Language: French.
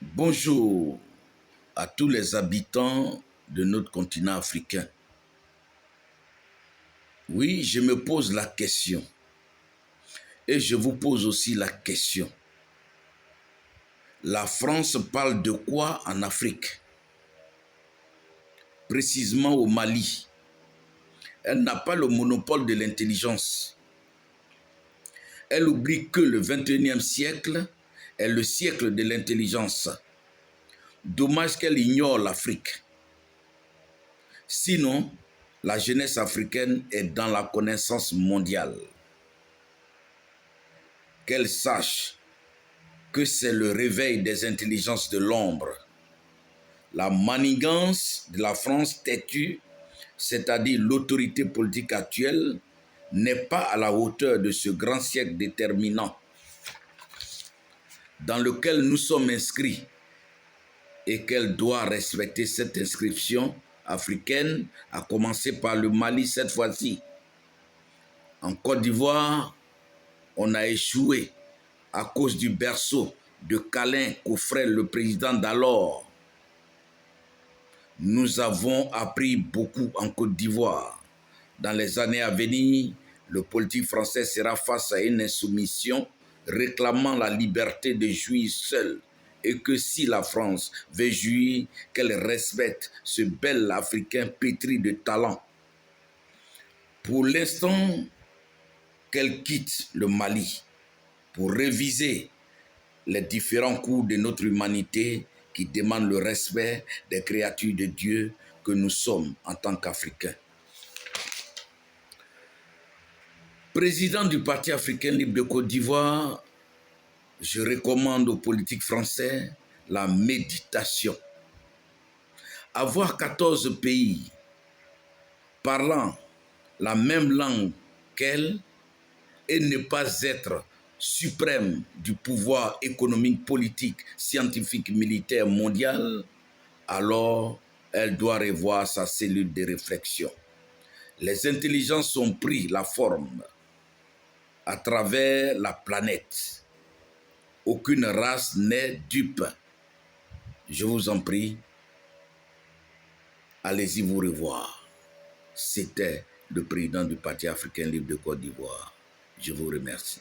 Bonjour à tous les habitants de notre continent africain. Oui, je me pose la question et je vous pose aussi la question. La France parle de quoi en Afrique? Précisément au Mali. Elle n'a pas le monopole de l'intelligence. Elle oublie que le 21e siècle est le siècle de l'intelligence. Dommage qu'elle ignore l'Afrique. Sinon, la jeunesse africaine est dans la connaissance mondiale. Qu'elle sache que c'est le réveil des intelligences de l'ombre. La manigance de la France têtue, c'est-à-dire l'autorité politique actuelle, n'est pas à la hauteur de ce grand siècle déterminant dans lequel nous sommes inscrits et qu'elle doit respecter cette inscription africaine, à commencer par le Mali cette fois-ci. En Côte d'Ivoire, on a échoué à cause du berceau de câlins qu'offrait le président d'alors. Nous avons appris beaucoup en Côte d'Ivoire. Dans les années à venir, le politique français sera face à une insoumission réclamant la liberté de jouir seul, et que si la France veut jouir, qu'elle respecte ce bel Africain pétri de talent. Pour l'instant, qu'elle quitte le Mali pour réviser les différents cours de notre humanité qui demandent le respect des créatures de Dieu que nous sommes en tant qu'Africains. Président du Parti africain libre de Côte d'Ivoire, je recommande aux politiques français la méditation. Avoir 14 pays parlant la même langue qu'elle et ne pas être suprême du pouvoir économique, politique, scientifique, militaire, mondial, alors elle doit revoir sa cellule de réflexion. Les intelligences ont pris la forme à travers la planète. Aucune race n'est dupe. Je vous en prie, allez-y vous revoir. C'était le président du Parti africain libre de Côte d'Ivoire. Je vous remercie.